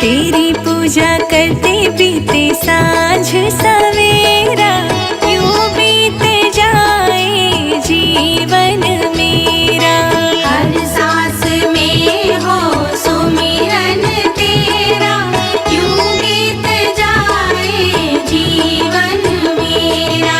तेरी पूजा करते बीते सांझ सवेरा, यूं बीत जाए जीवन मेरा। हर सांस में हो सुमिरन तेरा, यूं बीत जाए जीवन मेरा।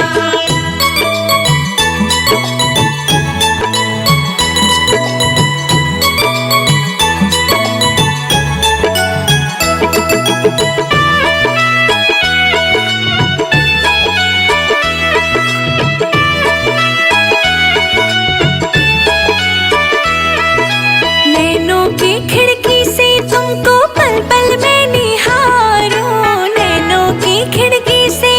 नैनों की खिड़की से तुमको पल पल में निहारूं, नैनों की खिड़की से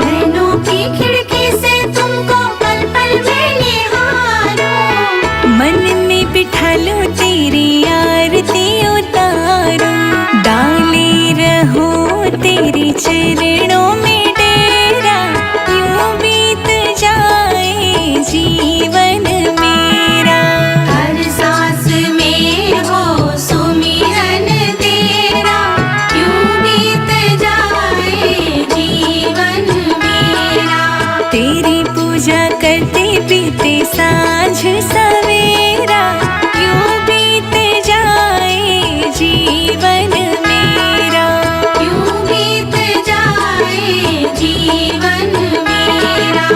नैनों की खिड़की से तुमको पल पल में निहारूं। मन में बिठा लूं तेरी आरती उतारूं, डाले रहूं तेरी चरणों में डेरा, यूं बीत जाए जीवन मेरा। हर सांस में हो सुमिरन तेरा, यूं बीत जाए जीवन मेरा। तेरी पूजा करते बीते सांझ सवेरा, यूं बीत जाए जीवन मेरा। यूं बीत जाए जीवन मेरा।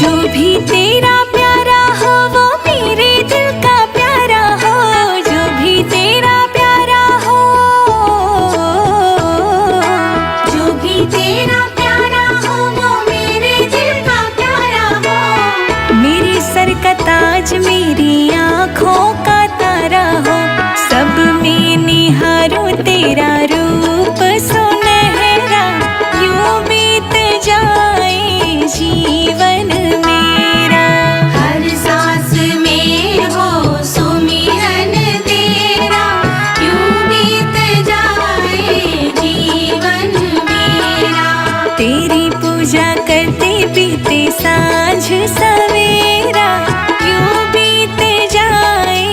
जो भी तेरा प्यारा हो वो मेरे दिल का प्यारा हो, जो भी तेरा प्यारा हो, जो भी तेरा प्यारा हो वो मेरे दिल का प्यारा हो। मेरे सर का ताज मेरी आँखों का तारा हो, सब में निहारूं तेरा रूप सुनहरा, यूं बीत जाए जीवन मेरा। हर सांस में हो सुमिरन तेरा, यूं बीत जाए जीवन मेरा। तेरी पूजा करते बीते सांझ सवेरा, यूं बीत जाए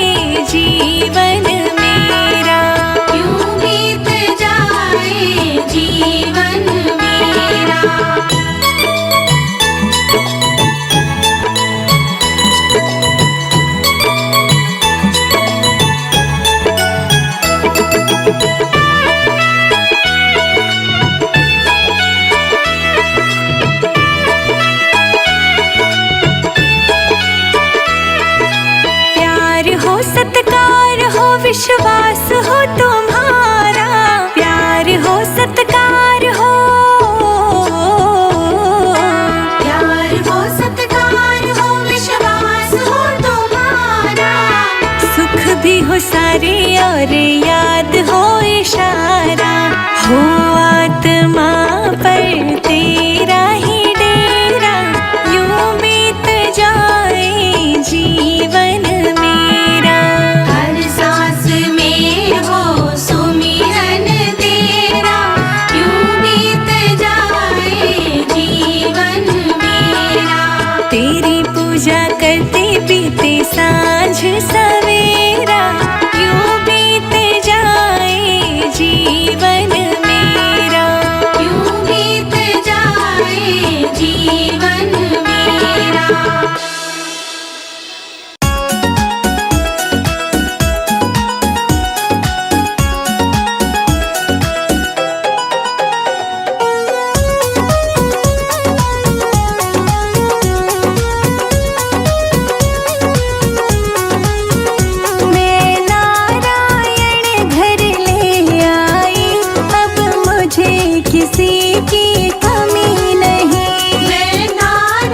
जीवन मेरा। यूं बीत जाए जीवन मेरा। प्यार हो सत्कार हो विश्वास हो तुम्हारा, प्यार हो सत्कार हो, प्यार हो सत्कार हो विश्वास हो तुम्हारा। सुख भी हो सारे और याद हो इशारा, हो आत्मा पर तेरा ही डेरा, यूं बीत जाए जीवन मेरा। हर सांस में हो सुमिरन तेरा, यूं बीत जाए जीवन मेरा। तेरी पूजा करते बीते सांझ सवेरा, यूं बीत जाए जीवन मेरा। यूं बीत जाए जीवन मेरा। मैं नारायण घर ले आई, अब मुझे किसी की कमी नहीं। मैं नारायण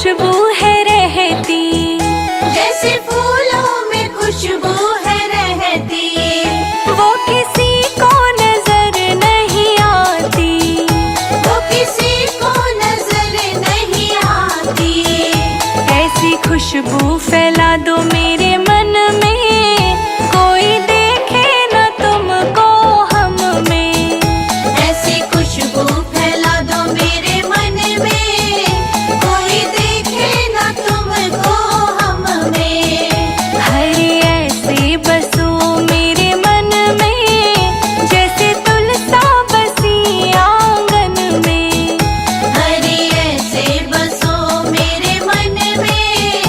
खुशबू है रहती, जैसे फूलों में खुशबू है रहती, वो किसी को नजर नहीं आती, वो किसी को नजर नहीं आती। ऐसी खुशबू फैला दो मेरे मन में, कोई देखे न तुमको हम में। ऐसी खुशबू फैला दो मेरे मन में, कोई देखे ना तुमको हम में। हरे ऐसे बसो मेरे मन में, जैसे तुलसा बसी आंगन में। हरे ऐसे बसो मेरे मन में,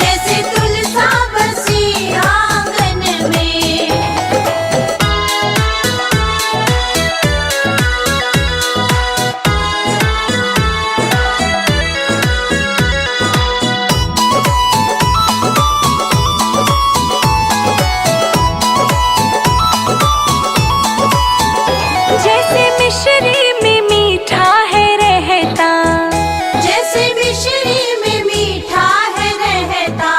जैसे तुलसा बसी आंगन में। जैसे मिश्री में मीठा है रहता, जैसे मिश्री में मीठा है रहता,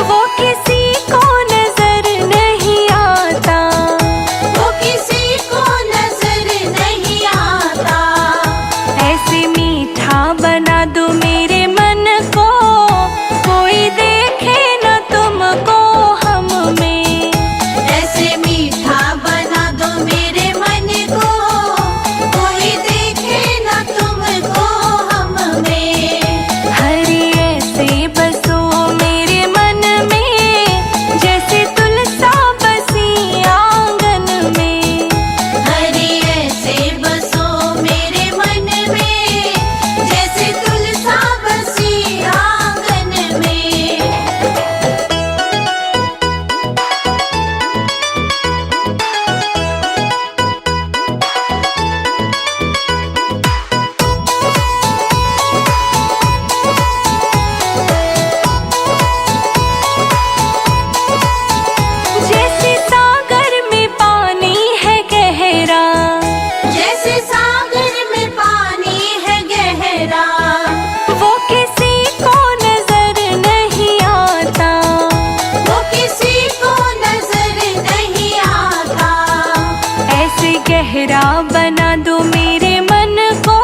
वो किसी को नजर नहीं आता, वो किसी को नजर नहीं आता। ऐसे मीठा बना दो मेरे मन को, कोई देखे न तुमको हम में। ऐसे मीठा बना दो मेरे मन को, कोई देखे ना तुमको हम में। हरे ऐसे बसो मेरे मन में, जैसे तुलसा बसी आंगन में। हरे ऐसे बसो मेरे मन में, जैसे तुलसा बसी आंगन में। जैसे सागर में पानी है गहरा, जैसे सागर में पानी है गहरा, वो किसी को नजर नहीं आता, वो किसी को नजर नहीं आता। ऐसे गहरा बना दो मेरे मन को,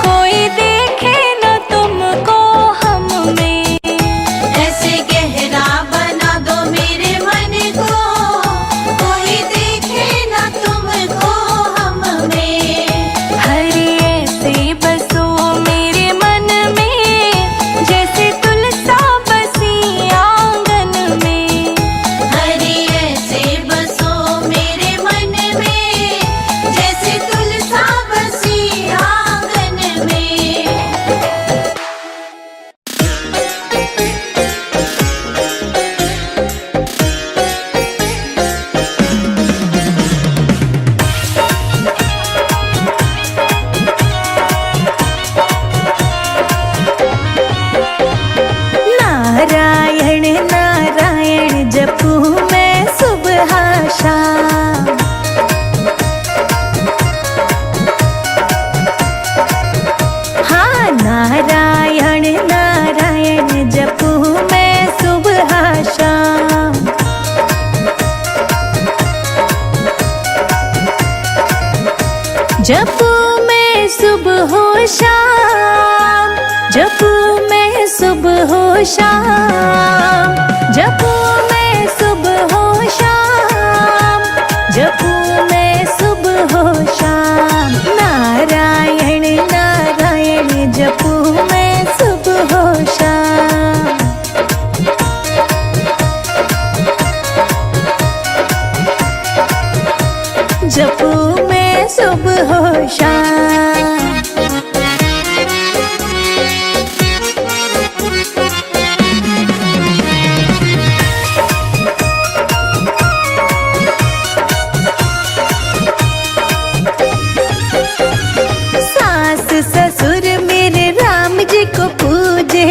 कोई देखे न तुमको हम में। ऐसे गहरा बना दो मेरे मन को, कोई देखे ना तुमको हम में। हरे ऐसे बसो मेरे मन में, जैसे तुलसा बसी आंगन में। हरे ऐसे बसो मेरे मन में, जैसे तुलसा बसी आंगन में। नारायण नारायण जपू मैं सुबह शाम, हाँ नारायण नारायण जपू मैं सुबह शाम। जपू मैं सुबह हो शाम, जपू मैं सुबह हो शाम, जपू मैं सुबह हो शाम, जपू मैं सुबह हो शाम। नारायण नारायण जपू मैं सुबह हो शाम। जपू मैं सुबह हो शाम। सास ससुर मेरे राम जी को पूजे,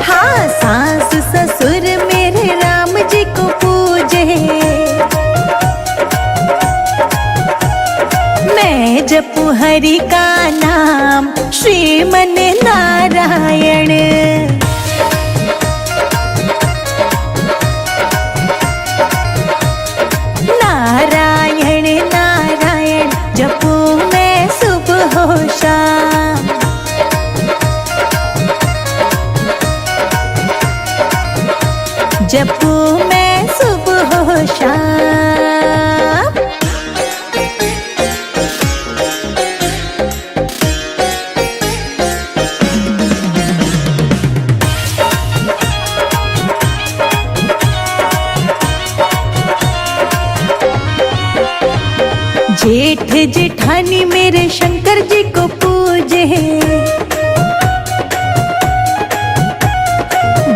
हाँ सास ससुर मेरे राम जी को पूजे। मैं जपू हरि का नाम श्रीमन नारायण। नारायण नारायण जपू मैं सुबह हो शाम। जपू मैं सुबह हो शाम। जेठ जेठानी मेरे शंकर जी को पूजे।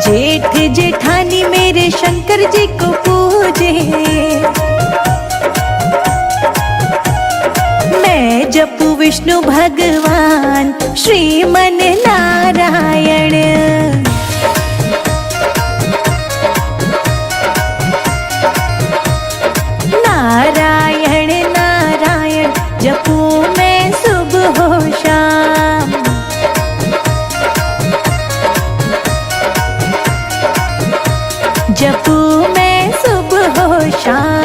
जेठ जेठानी मेरे शंकर जी को पूजे। मैं जपू विष्णु भगवान श्रीमन नारायण। नारायण नारायण जपू मैं सुबह हो शाम। जपू मैं सुबह हो शाम।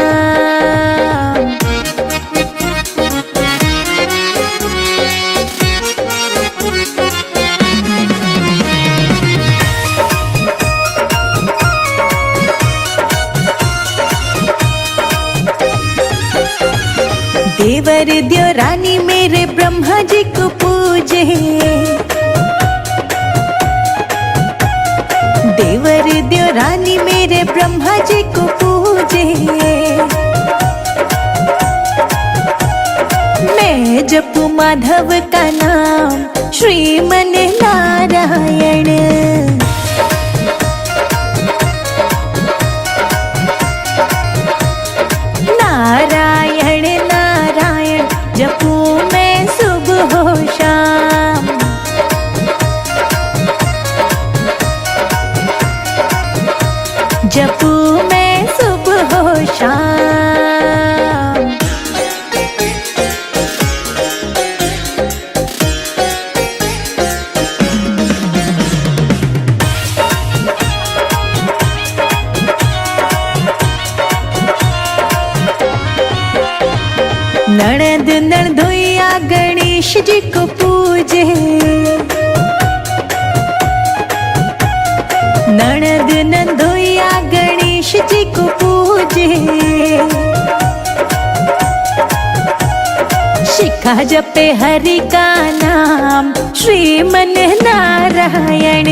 देवर द्यो रानी मेरे ब्रह्मा जी को पूजे। देवर द्यो रानी मेरे ब्रह्मा जी को पूजे। मैं जपू माधव का नाम श्रीमन नारायण। नारायण नारायण जपू मैं सुबह हो शाम। जपू मैं सुबह हो शाम। ननद ननदोइया गणेश जी को पूजे। ननद नंदोइया गणेश जी को पूजे। शिखा जपे हरि का नाम श्रीमन नारायण।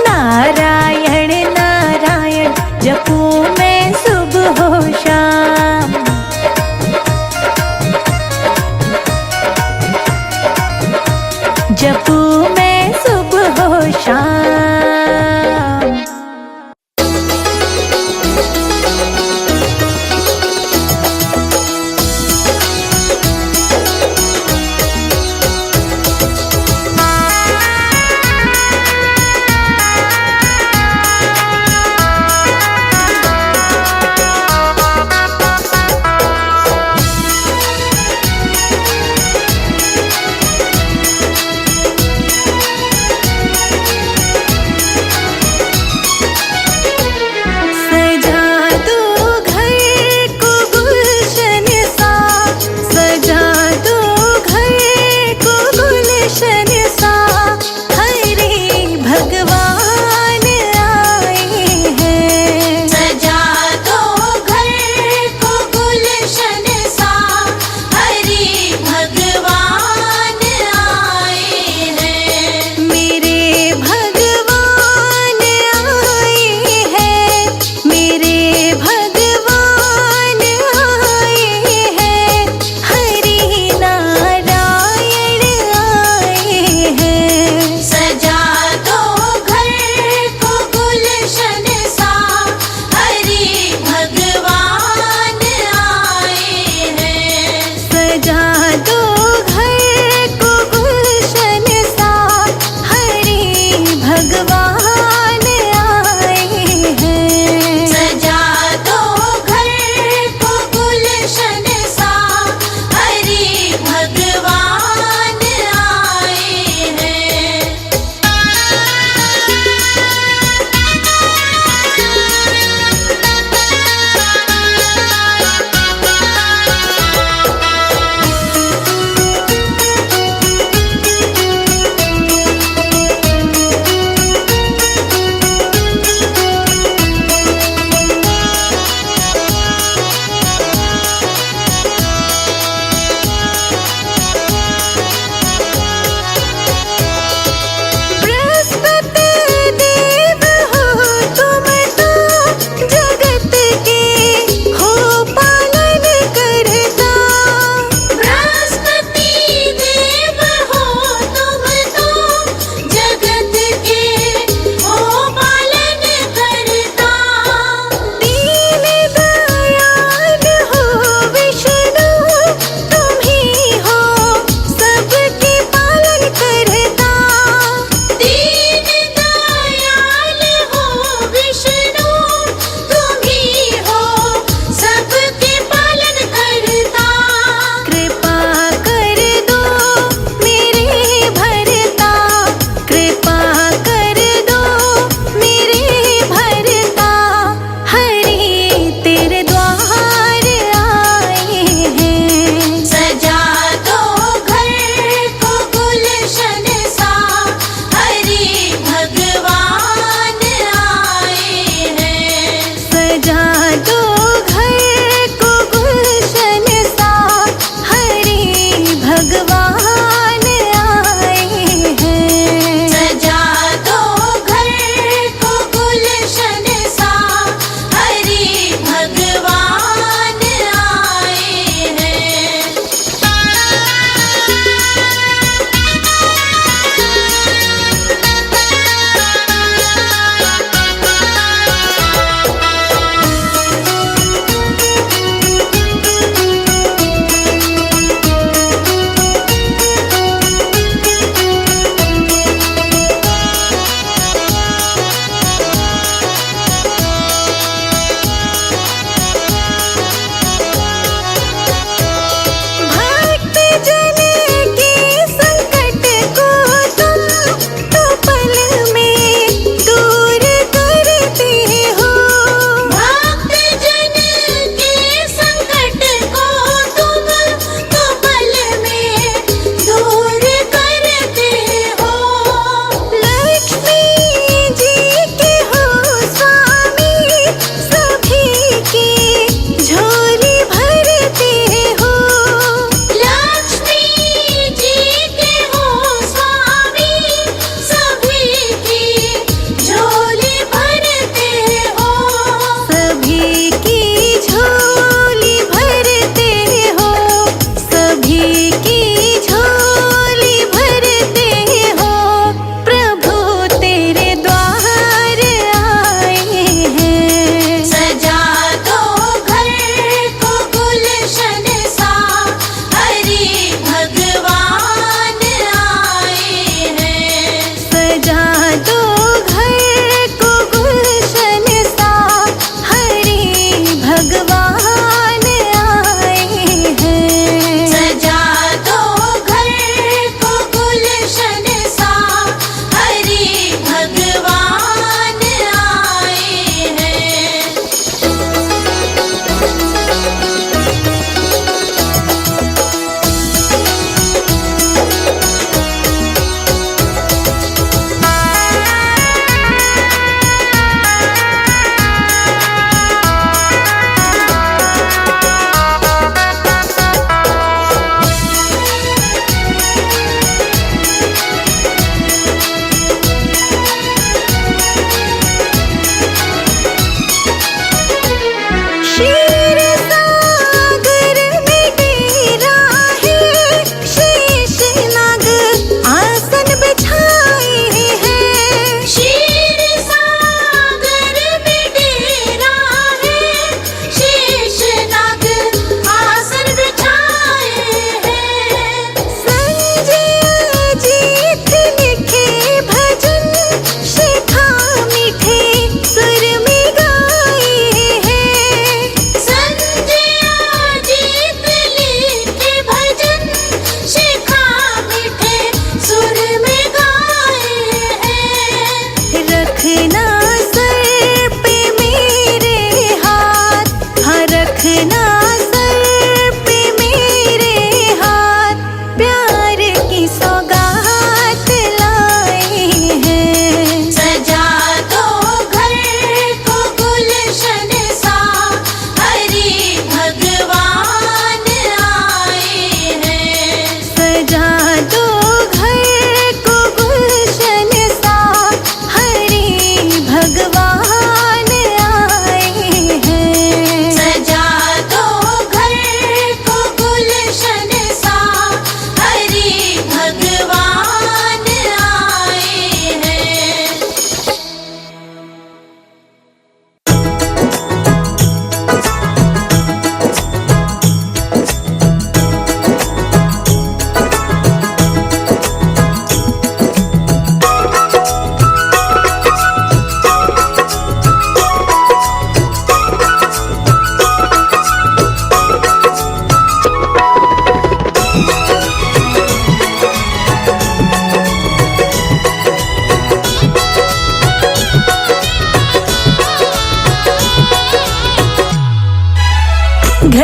नारायण नारायण जपू मैं सुबह हो शाम। जपू मैं सुबह हो शाम।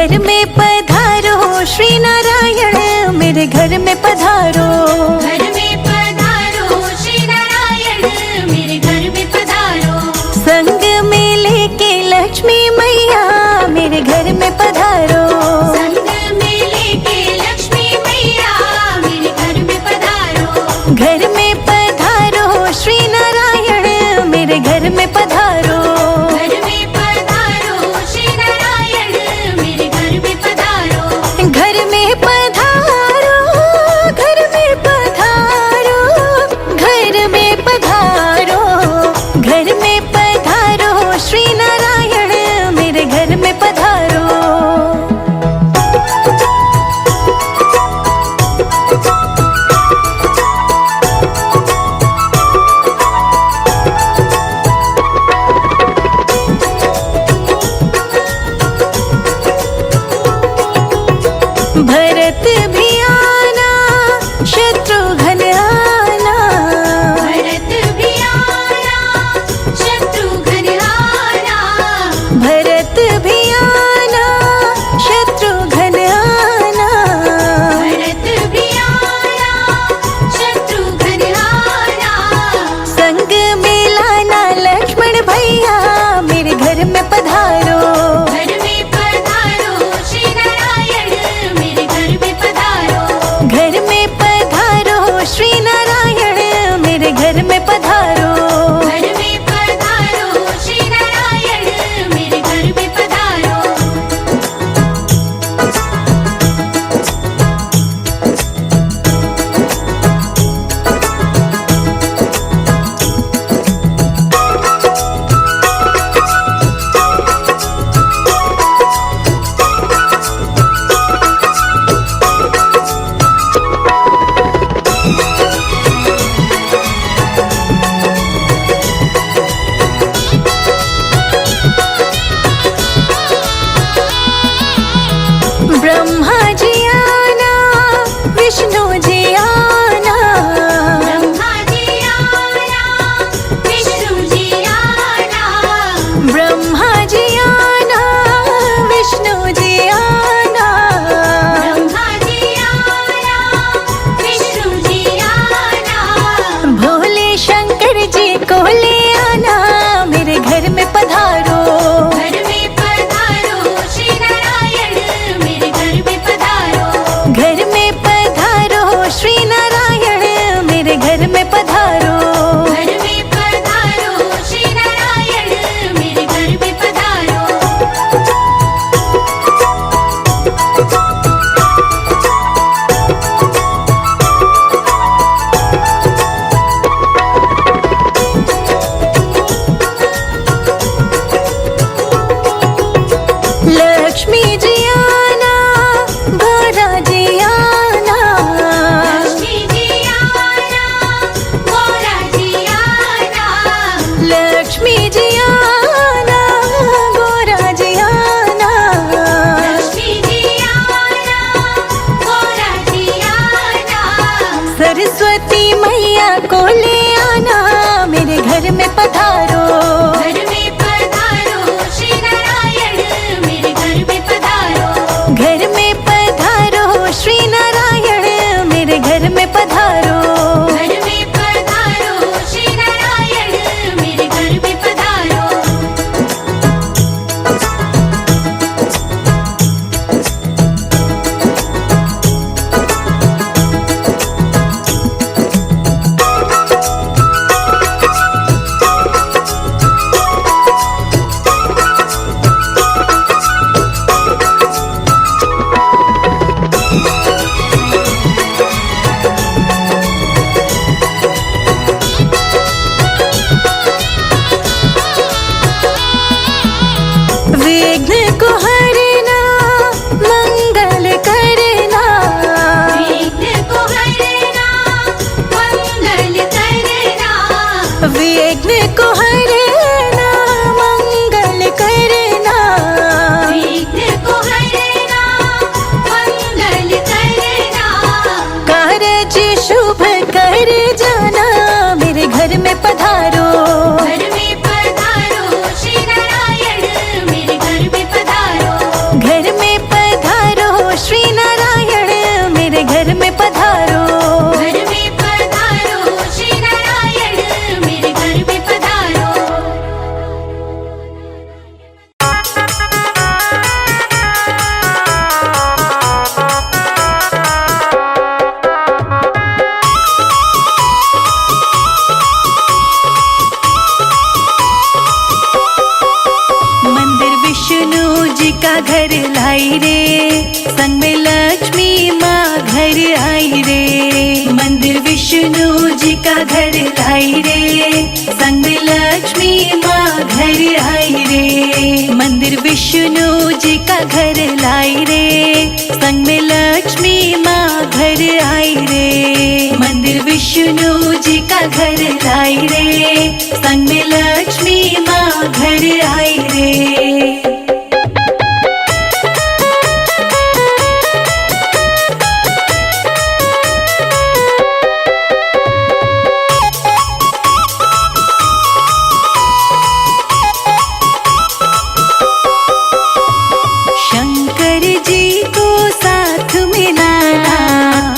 घर में पधारो श्री नारायण, मेरे घर में पधारो। घर में पधारो श्री नारायण, मेरे घर में पधारो। संग में लेके लक्ष्मी मैया, मेरे घर में पधारो। संग में लेके लक्ष्मी मैया, मेरे घर में पधारो। घर में पधारो श्री नारायण, मेरे घर में पधारो। घर में पधारो श्री नारायण, मेरे घर में पधारो। घर में पधारो, घर में पधारो, घर में पधारो, घर में पधारो श्री नारायण, मेरे घर में पधारो। भरत भी आना, शत्रुघ्न आना। भरत भी आना, शत्रुघ्न आना। भरत भी आना, शत्रुघ्न आना। भरत भी आना, शत्रुघ्न आना। संग में लाना लक्ष्मण भैया, मेरे घर में पधारो। घर में पधारो श्री नारायण, मेरे घर में पधारो। घर में पधारो श्री नारायण, मेरे घर में पधारो। घर में पधारो श्री नारायण, मेरे घर में पधारो। विष्णु जी का घर लाई रे, संग में लक्ष्मी माँ घर आई रे। मंदिर विष्णु जी का घर लाई रे, संग में लक्ष्मी माँ घर आई रे। मंदिर विष्णु जी का घर लाई रे, संग में लक्ष्मी माँ घर आई रे। मंदिर विष्णु जी का घर लाई रे, संग में लक्ष्मी माँ घर आई रे। शंकर जी को साथ मिलाना,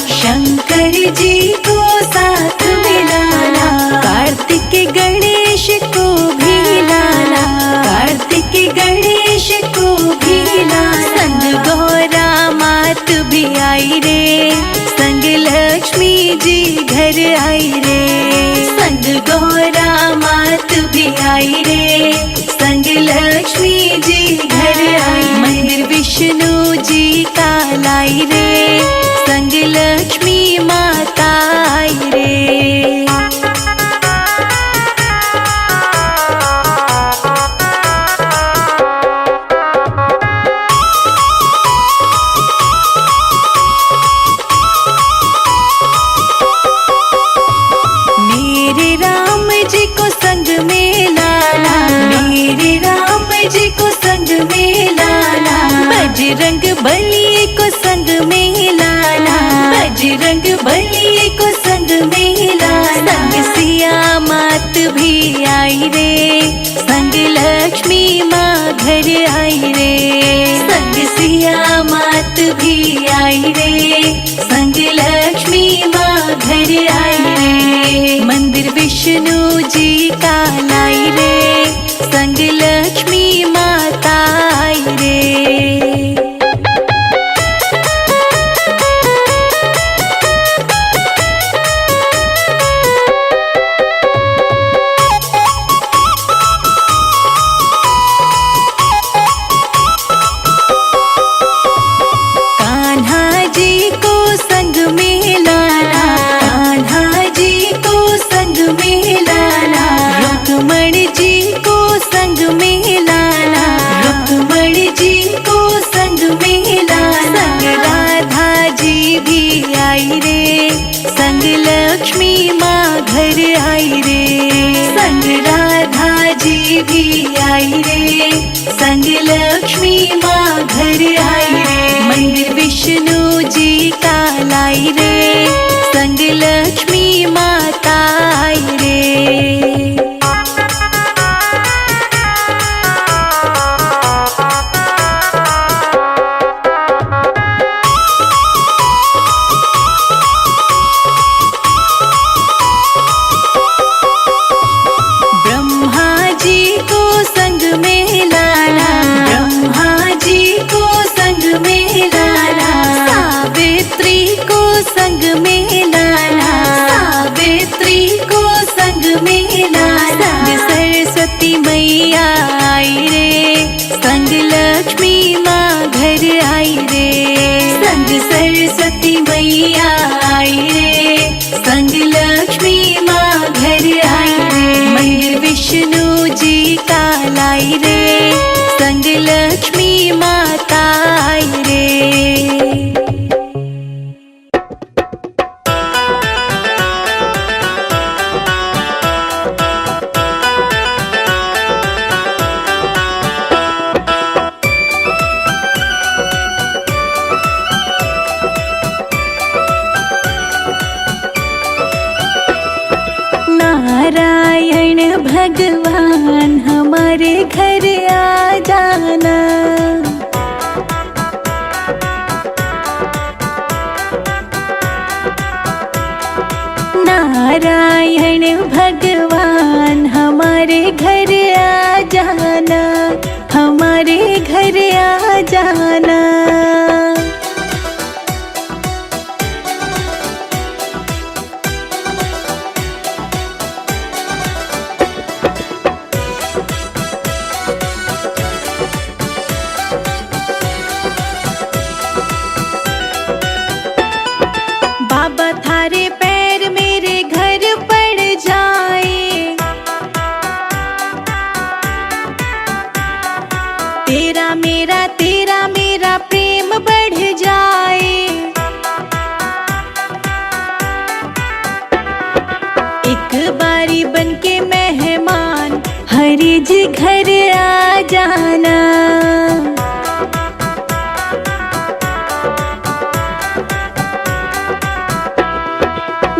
शंकर जी को साथ मिलाना। कार्तिक गणेश को भी लाना, कार्तिक गणेश को भी लाना। संग गौरा मात भी आई रे, संग लक्ष्मी जी घर आई रे। संग गौरा मात भी आई रे, संग लक्ष्मी जी घर आई। मंदिर विष्णु जी का लाई रे, संग लक्ष्मी माता आई रे। मेरे राम जी को संग में लाना, मेरे राम जी को संग में लाना। बजरंग बली को संग में लाना, बजरंग बली को संग में लाना। संग सिया मात भी आई रे, संग लक्ष्मी माँ घर आई रे। संग सिया मात भी आई रे, संग लक्ष्मी माँ घर आई रे। मंदिर विष्णु जी का लाई रे, संग लक्ष्मी माता आई रे। कान्हा जी को संग में लाना, कान्हा जी को संग में लाना। रुक्मण जी को संग में लाना, रुक्मण जी को संग में लाना। संग राधा जी भी आई रे, संग लक्ष्मी माँ घर आई रे। संग राधा जी भी आई रे, संग लक्ष्मी माँ घर आई रे। मंदिर विष्णु जी का लाई रे, संग लक्ष्मी माता आई रे। ब्रह्मा जी को संग में लाना, ब्रह्मा जी को संग में लाना। सावित्री को संग में लाना, सावित्री को संग में लाना। संग सरस्वती मैया आई रे, संग लक्ष्मी माँ घर आई रे। संग सरस्वती मैया आई रे, संग लक्ष्मी माँ घर आई रे। मंदिर विष्णु जी का लाई रे, संग लक्ष्मी माता आई रे। नारायण भगवान हमारे घर आ जाना। नारायण भगवान हमारे घर आ जाना, हमारे घर आ जाना। तेरा मेरा प्रेम बढ़ जाए। एक बारी बनके मेहमान हरि जी घर आ जाना।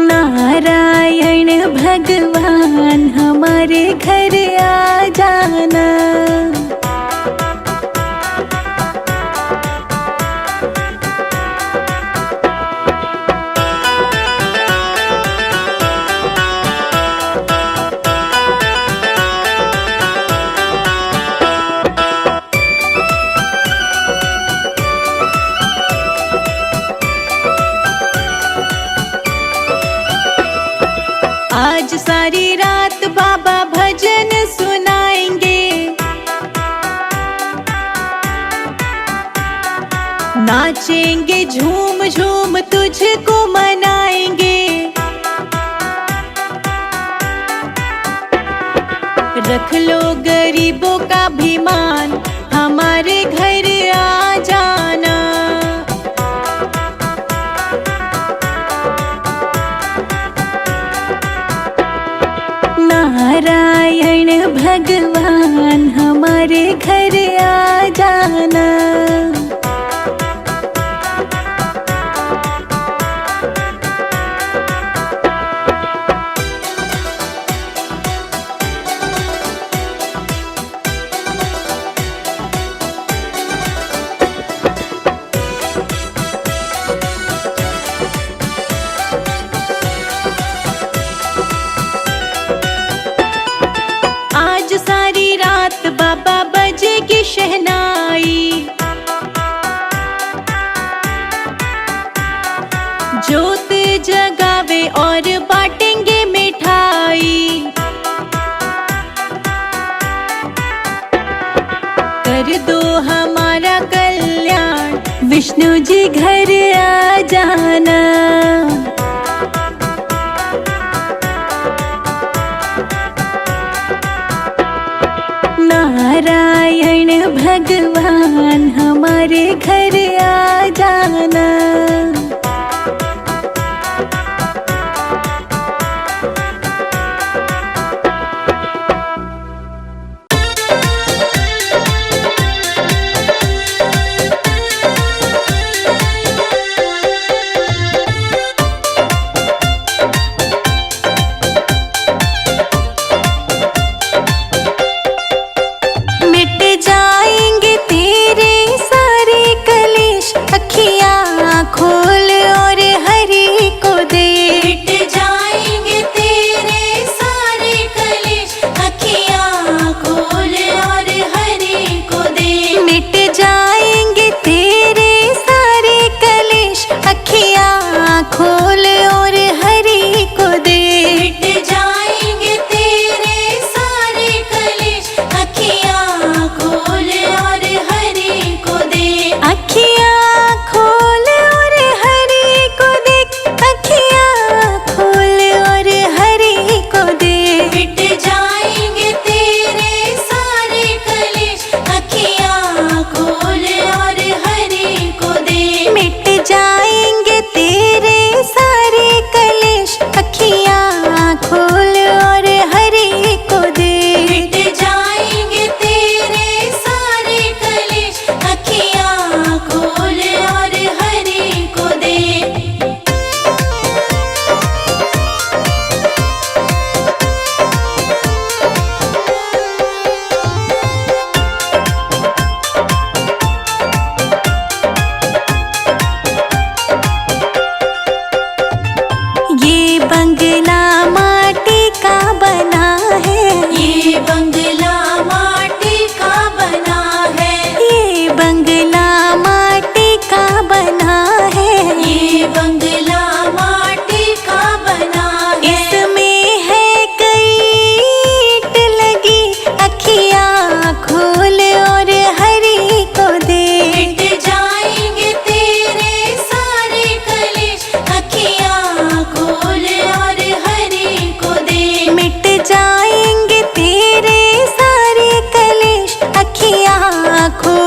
नारायण भगवान हमारे घर आ जाना। आज सारी रात बाबा भजन सुनाएंगे। नाचेंगे झूम झूम तुझको मनाएंगे। रख लो गरीबों का भी मान हमारे घर आ जाना। नारायण भगवान हमारे घर आ जाना। आज सारी रात बाबा बजेगी शहनाई। जोत जगावे और बांटेंगे मिठाई। कर दो हमारा कल्याण विष्णु जी घर आ जाना। नारायण भगवान हमारे घर आ जाना। मिट जाएंगे तेरे सारे कलेश, अखियाँ खोल आँखों